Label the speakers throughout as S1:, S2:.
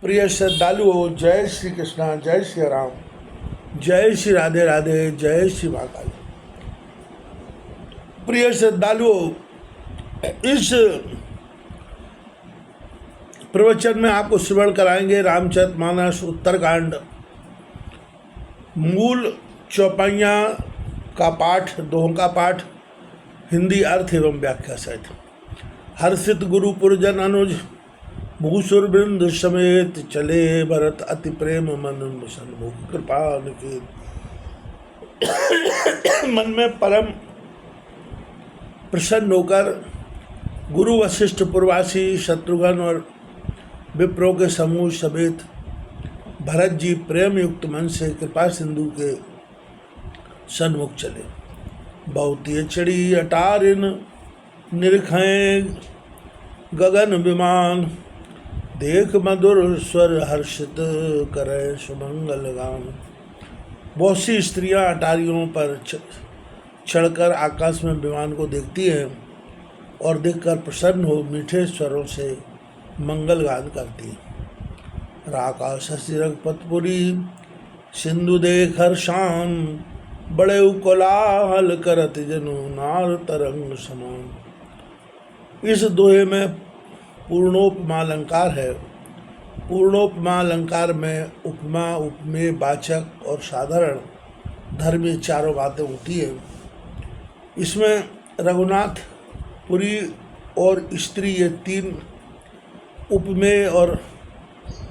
S1: प्रिय श्रद्धालुओं, जय श्री कृष्णा, जय श्री राम, जय श्री राधे राधे, जय श्री महाकाल। प्रिय श्रद्धालुओं, इस प्रवचन में आपको श्रवण कराएंगे रामचरितमानस उत्तरकांड मूल चौपाइयाँ का पाठ, दोहों का पाठ, हिंदी अर्थ एवं व्याख्या सहित। हर्षित गुरु पुरजन अनुज भूसुर वृंद समेत चले भरत अति प्रेम मन सन्मुख कृपा निकेत। मन में परम प्रसन्न होकर गुरु वशिष्ठ पूर्वासी शत्रुघ्न और विप्रों के समूह समेत भरत जी प्रेम युक्त मन से कृपा सिंधु के सन्मुख चले। बहुतीय चढ़ी अटारिन निरखें गगन विमान, देख मधुर स्वर हर्षित करे सुमंगल गान। बहुत सी स्त्रियां अटारियों पर चढ़कर आकाश में विमान को देखती हैं और देखकर प्रसन्न हो मीठे स्वरों से मंगल गान करती हैं। राका शशि रघुपतपुरी सिंधु देख हर्षान, बड़े कोलाहल करत जनु नार तरंग समान। इस दोहे में पूर्णोपमा अलंकार है। पूर्णोपमा अलंकार में उपमा, उपमेय, वाचक और साधारण धर्मी चारों बातें होती है। इसमें रघुनाथ, पुरी और स्त्री ये तीन उपमेय और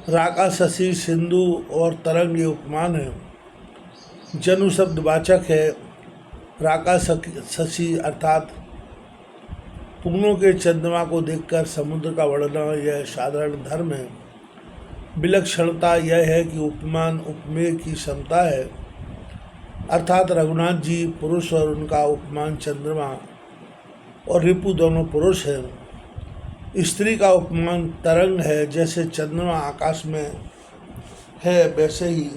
S1: राका, शशि, सिंधु और तरंग ये उपमान है। जनु शब्द वाचक है। राका शशि अर्थात पुग्नों के चंद्रमा को देखकर समुद्र का वर्णन यह साधारण धर्म है। विलक्षणता यह है कि उपमान उपमेय की क्षमता है, अर्थात रघुनाथ जी पुरुष और उनका उपमान चंद्रमा और रिपु दोनों पुरुष हैं। स्त्री का उपमान तरंग है। जैसे चंद्रमा आकाश में है वैसे ही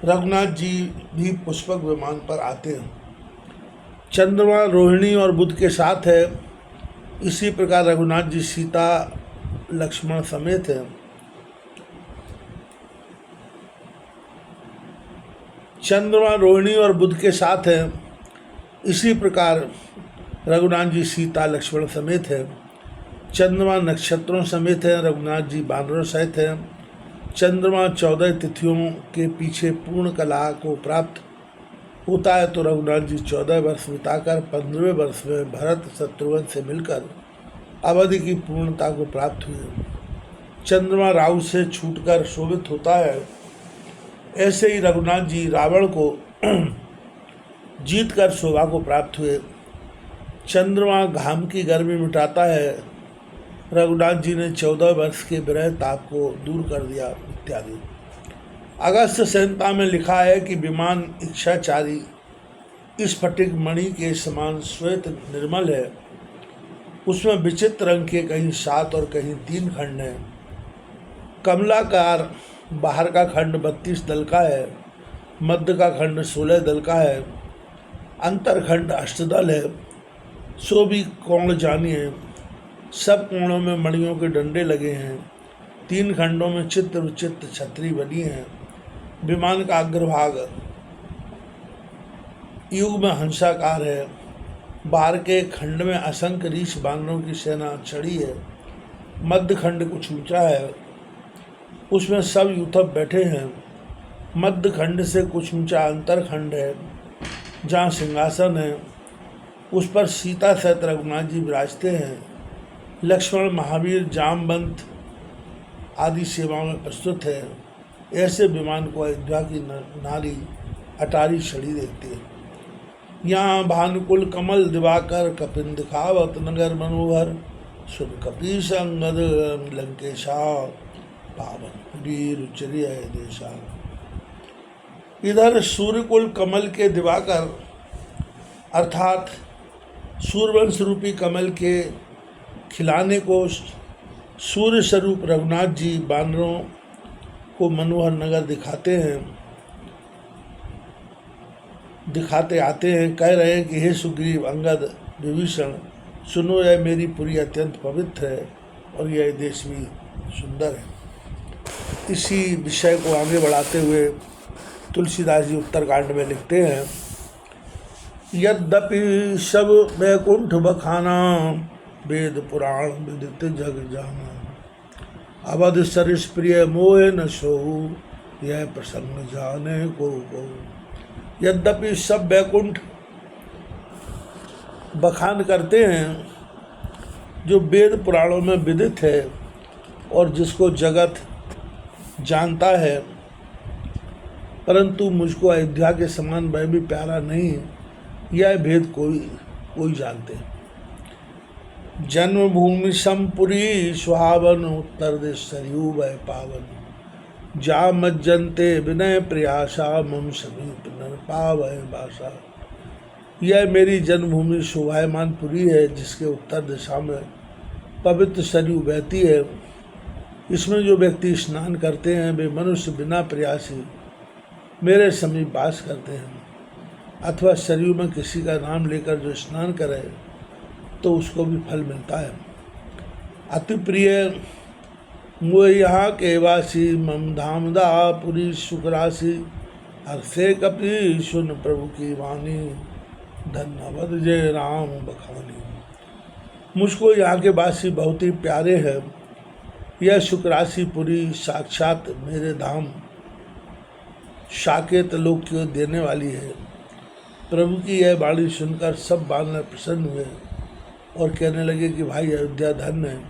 S1: रघुनाथ जी भी पुष्पक विमान पर आते हैं। चंद्रमा रोहिणी और बुध के साथ है। इसी प्रकार रघुनाथ जी सीता लक्ष्मण समेत हैं। चंद्रमा रोहिणी और बुध के साथ है। इसी प्रकार रघुनाथ जी सीता लक्ष्मण समेत है। चंद्रमा नक्षत्रों समेत है। रघुनाथ जी वानरों सहित हैं। चंद्रमा 14 तिथियों के पीछे पूर्ण कला को प्राप्त होता है तो रघुनाथ जी 14 वर्ष बिताकर 15वें वर्ष में भरत शत्रुघ्न से मिलकर अवधि की पूर्णता को प्राप्त हुए। चंद्रमा राहु से छूटकर शोभित होता है। ऐसे ही रघुनाथ जी रावण को जीतकर शोभा को प्राप्त हुए। चंद्रमा घाम की गर्मी मिटाता है। रघुनाथ जी ने 14 वर्ष के विरह ताप को दूर कर दिया इत्यादि। अगस्त संहिता में लिखा है कि विमान इच्छाचारी स्फटिक मणि के समान श्वेत निर्मल है। उसमें विचित्र रंग के कहीं 7 और कहीं 3 खंड हैं। कमलाकार बाहर का खंड 32 दल का है। मध्य का खंड 16 दल का है। अंतरखंड अष्टदल है। सो भी कोण जानिए। सब कोणों में मणियों के डंडे लगे हैं। 3 खंडों में चित्र विचित्र छतरी बनी है। विमान का अग्रभाग युग में हंसाकार है। बाहर के खंड में असंख्य रीछ बानरों की सेना चढ़ी है। मध्य खंड कुछ ऊंचा है। उसमें सब यूथप बैठे हैं। मध्य खंड से कुछ ऊंचा अंतर खंड है जहाँ सिंहासन है। उस पर सीता सहित रघुनाथ जी विराजते हैं। लक्ष्मण, महावीर, जामवंत आदि सेवाओं में प्रस्तुत है। ऐसे विमान को अयोध्या की नारी अटारी छड़ी देखती है। यहाँ भानुकुल कमल दिवाकर कपिन दिखावत नगर मनोहर, सुन कपीश अंगद लंकेशा पावन वीर चरिय देशा। इधर सूर्यकुल कमल के दिवाकर अर्थात सूर्यवंश रूपी कमल के खिलाने को सूर्य स्वरूप रघुनाथ जी बानरों को मनोहर नगर दिखाते आते हैं। कह रहे हैं कि हे सुग्रीव, अंगद, विभीषण, सुनो, यह मेरी पुरी अत्यंत पवित्र है और यह देश भी सुंदर है। इसी विषय को आगे बढ़ाते हुए तुलसीदास जी उत्तरकांड में लिखते हैं, यद्यपि सब वैकुंठ बखाना, वेद पुराण विदित जग जाना, अवध सरिस प्रिय मोह न सोहु, यह प्रसंग जाने को। यद्यपि सब वैकुंठ बखान करते हैं, जो वेद पुराणों में विदित है और जिसको जगत जानता है, परंतु मुझको अयोध्या के समान वह भी प्यारा नहीं, यह भेद कोई जानते। जन्मभूमि समपुरी सुहावन, उत्तर देश सरयू वह पावन, जा मज्जनते विनय प्रयासा, मम समीप नर पावै बासा। यह मेरी जन्मभूमि शोभायमान पुरी है, जिसके उत्तर दिशा में पवित्र सरयू बहती है। इसमें जो व्यक्ति स्नान करते हैं, वे मनुष्य बिना प्रयासी मेरे समीप वास करते हैं। अथवा सरयू में किसी का नाम लेकर जो स्नान करे, तो उसको भी फल मिलता है। अति प्रिय मोह यहाँ के वासी, मम धामदा पुरी सुखराशि, हर्षे कपि सुन प्रभु की वाणी, धन्यवाद जय राम बखानी। मुझको यहाँ के वासी बहुत ही प्यारे हैं। यह सुखराशि पुरी साक्षात मेरे धाम साकेत लोक को देने वाली है। प्रभु की यह वाणी सुनकर सब बानर प्रसन्न हुए और कहने लगे कि भाई अयोध्या धन्य है,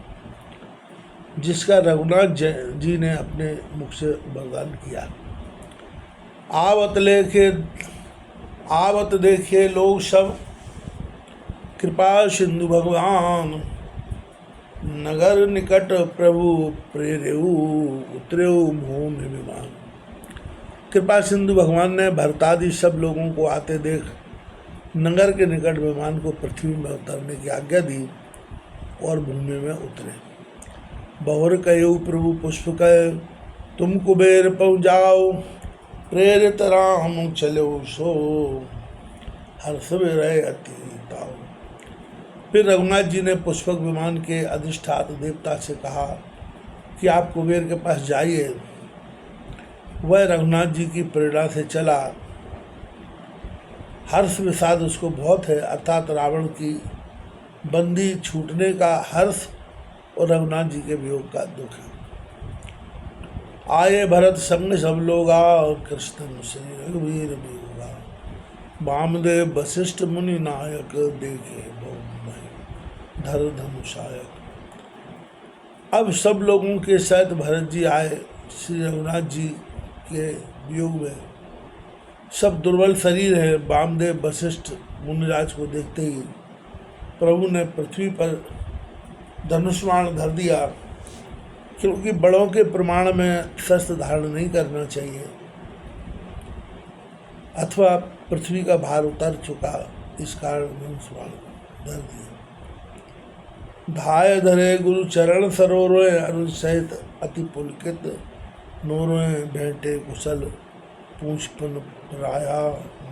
S1: जिसका रघुनाथ जी ने अपने मुख से वरदान किया। आवत देखे लोग सब, कृपा सिंधु भगवान, नगर निकट प्रभु प्रेरेऊ, उतरेऊ भूमि विमान। कृपा सिंधु भगवान ने भरतादि सब लोगों को आते देख नगर के निकट विमान को पृथ्वी में उतरने की आज्ञा दी और भूमि में उतरे। बहुर कहो प्रभु पुष्प कहे, तुम कुबेर पहुँचाओ, प्रेरित राम चलो सो, हर्ष विरय अति ताओ। फिर रघुनाथ जी ने पुष्पक विमान के अधिष्ठाता देवता से कहा कि आप कुबेर के पास जाइए। वह रघुनाथ जी की प्रेरणा से चला। हर्ष विषाद उसको बहुत है, अर्थात रावण की बंदी छूटने का हर्ष और रघुनाथ जी के वियोग का दुख है। आए भरत संग सब लोगा, और कृष्ण से रघुवीर भी होगा, वामदेव वशिष्ठ मुनि नायक, देखे बहु धर धनुषायक। अब सब लोगों के साथ भरत जी आए। श्री रघुनाथ जी के वियोग में सब दुर्बल शरीर है। वामदेव वशिष्ठ मुनिराज को देखते ही प्रभु ने पृथ्वी पर धनुष्मान धर दिया, क्योंकि बड़ों के प्रमाण में शस्त्र धारण नहीं करना चाहिए, अथवा पृथ्वी का भार उतर चुका, इस कारण धनुष्मान धर दिया। धाय धरे गुरु चरण सरोरों, अरुण सहित अति पुलकित नोरों, भेंटे कुशल पूछ पुन राया,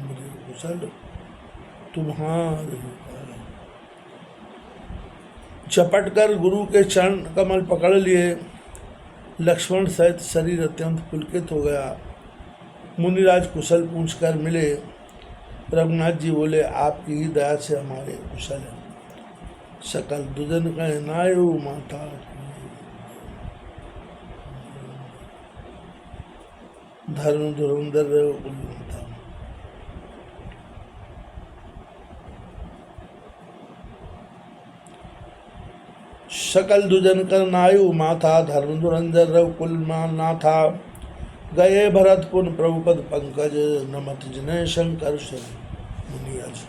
S1: मुझे कुशल तुम्हारे। चपट कर गुरु के चरण कमल पकड़ लिए। लक्ष्मण सहित शरीर अत्यंत पुलकित हो गया। मुनिराज कुशल पूछ कर मिले। रघुनाथ जी बोले, आपकी ही दया से हमारे कुशल है। सकल दुजन कहे नायु माता, धर्म धुरंधर माता। सकल दुजन कर नायु माथा, धर्म धुरंधर रव कुल नाथा। गए भरत पुन प्रभुपद पंकज, नमत जिनय शंकर मुनिराज।